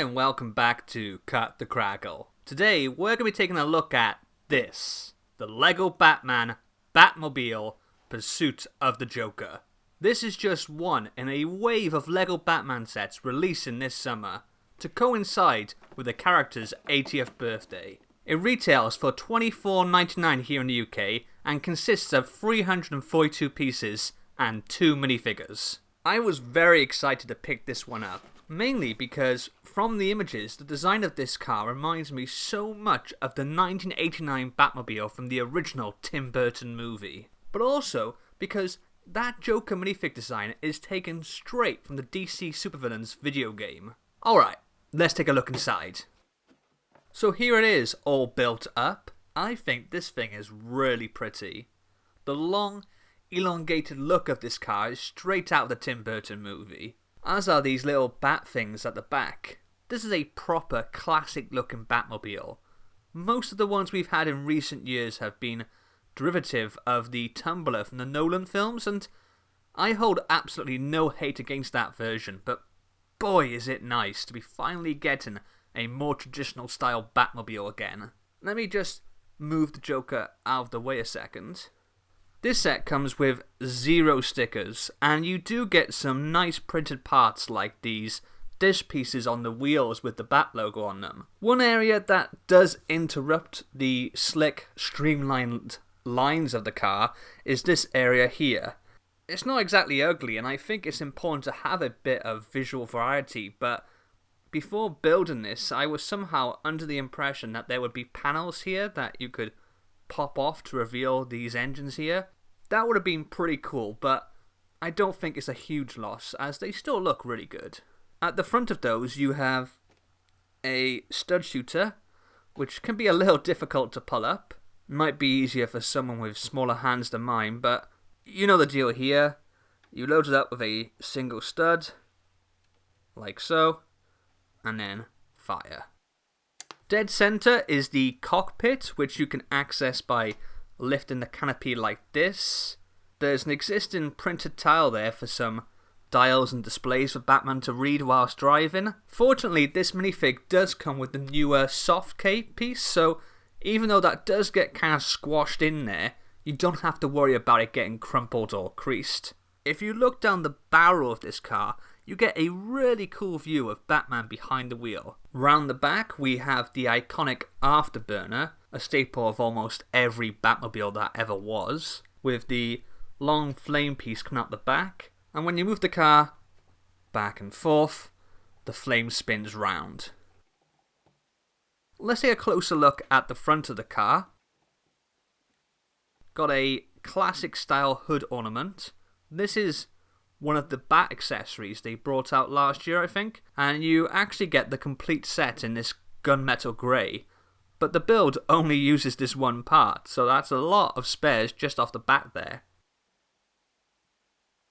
and welcome back to Cut the Crackle. Today we're going to be taking a look at this, the Lego Batman Batmobile Pursuit of the Joker. This is just one in a wave of Lego Batman sets releasing this summer to coincide with the character's 80th birthday. It retails for $24.99 here in the UK and consists of 342 pieces and 2 minifigures. I was very excited to pick this one up, mainly because from the images, the design of this car reminds me so much of the 1989 Batmobile from the original Tim Burton movie. But also because that Joker minifig design is taken straight from the DC Supervillains video game. Alright, let's take a look inside. So here it is, all built up. I think this thing is really pretty. The long, elongated look of this car is straight out of the Tim Burton movie, as are these little bat things at the back. This is a proper classic looking Batmobile. Most of the ones we've had in recent years have been derivative of the Tumbler from the Nolan films, and I hold absolutely no hate against that version, but boy is it nice to be finally getting a more traditional style Batmobile again. Let me just move the Joker out of the way a second. This set comes with 0 stickers, and you do get some nice printed parts like these dish pieces on the wheels with the Bat logo on them. One area that does interrupt the slick, streamlined lines of the car is this area here. It's not exactly ugly, and I think it's important to have a bit of visual variety, but before building this, I was somehow under the impression that there would be panels here that you could pop off to reveal these engines here. That would have been pretty cool, but I don't think it's a huge loss, as they still look really good. At the front of those, you have a stud shooter, which can be a little difficult to pull up. Might be easier for someone with smaller hands than mine, but you know the deal here. You load it up with a single stud, like so, and then fire. Dead center is the cockpit, which you can access by lifting the canopy like this. There's an existing printed tile there for some dials and displays for Batman to read whilst driving. Fortunately, this minifig does come with the newer soft cape piece, so even though that does get kind of squashed in there, you don't have to worry about it getting crumpled or creased. If you look down the barrel of this car, you get a really cool view of Batman behind the wheel. Round the back, we have the iconic afterburner, a staple of almost every Batmobile that ever was, with the long flame piece coming out the back, and when you move the car back and forth, the flame spins round. Let's take a closer look at the front of the car. Got a classic style hood ornament. This is one of the Bat accessories they brought out last year, I think, and you actually get the complete set in this gunmetal grey, but the build only uses this one part, so that's a lot of spares just off the bat there.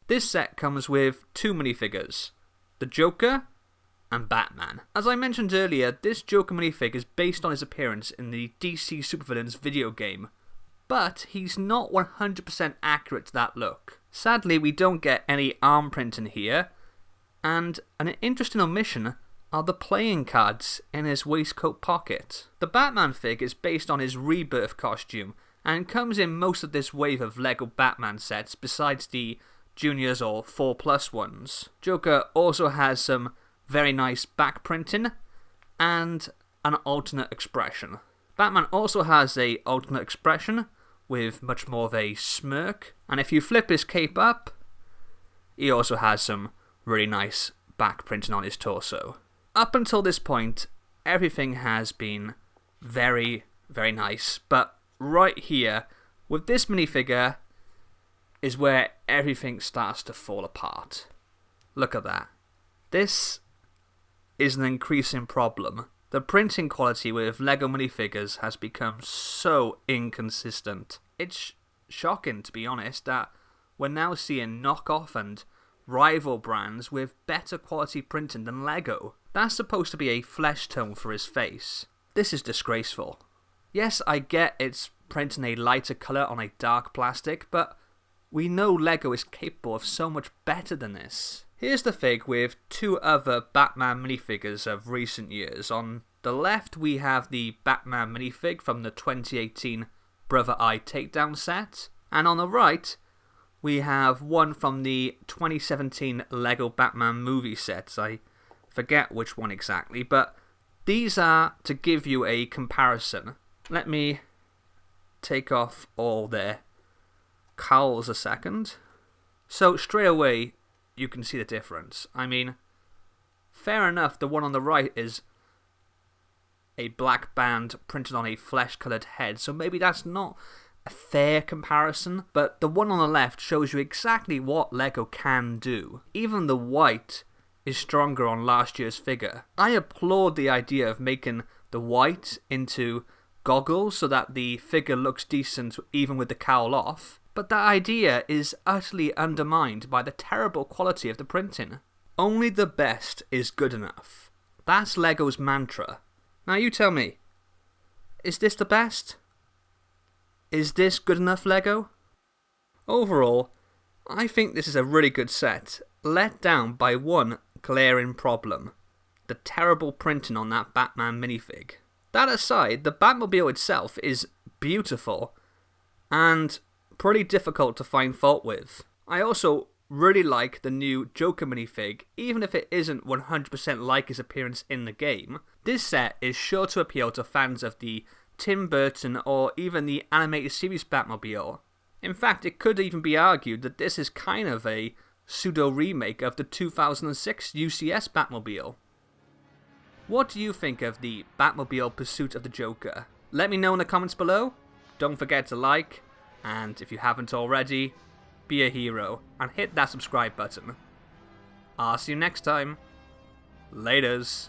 This set comes with 2 minifigures, the Joker and Batman. As I mentioned earlier, this Joker minifig is based on his appearance in the DC Supervillains video game, but he's not 100% accurate to that look. Sadly, we don't get any arm printing here, and an interesting omission are the playing cards in his waistcoat pocket. The Batman fig is based on his Rebirth costume, and comes in most of this wave of Lego Batman sets besides the Juniors or 4+ ones. Joker also has some very nice back printing, and an alternate expression. Batman also has a alternate expression, with much more of a smirk, and if you flip his cape up, he also has some really nice back printing on his torso. Up until this point, everything has been very, very nice, but right here, with this minifigure, is where everything starts to fall apart. Look at that. This is an increasing problem. The printing quality with Lego minifigures has become so inconsistent. It's shocking, to be honest, that we're now seeing knockoff and rival brands with better quality printing than Lego. That's supposed to be a flesh tone for his face. This is disgraceful. Yes, I get it's printing a lighter colour on a dark plastic, but We know LEGO is capable of so much better than this. Here's the fig with two other Batman minifigures of recent years. On the left we have the Batman minifig from the 2018 Brother Eye Takedown set. And on the right we have one from the 2017 LEGO Batman movie sets. I forget which one exactly, but these are to give you a comparison. Let me take off all their cowls a second. So straight away you can see the difference. I mean, fair enough, the one on the right is a black band printed on a flesh-coloured head, so maybe that's not a fair comparison, but the one on the left shows you exactly what LEGO can do. Even the white is stronger on last year's figure. I applaud the idea of making the white into goggles so that the figure looks decent even with the cowl off, but that idea is utterly undermined by the terrible quality of the printing. Only the best is good enough. That's LEGO's mantra. Now you tell me, is this the best? Is this good enough, LEGO? Overall, I think this is a really good set, let down by one glaring problem: the terrible printing on that Batman minifig. That aside, the Batmobile itself is beautiful and pretty difficult to find fault with. I also really like the new Joker minifig, even if it isn't 100% like his appearance in the game. This set is sure to appeal to fans of the Tim Burton or even the animated series Batmobile. In fact, it could even be argued that this is kind of a pseudo-remake of the 2006 UCS Batmobile. What do you think of the Batmobile Pursuit of the Joker? Let me know in the comments below. Don't forget to like, and if you haven't already, be a hero and hit that subscribe button. I'll see you next time. Laters.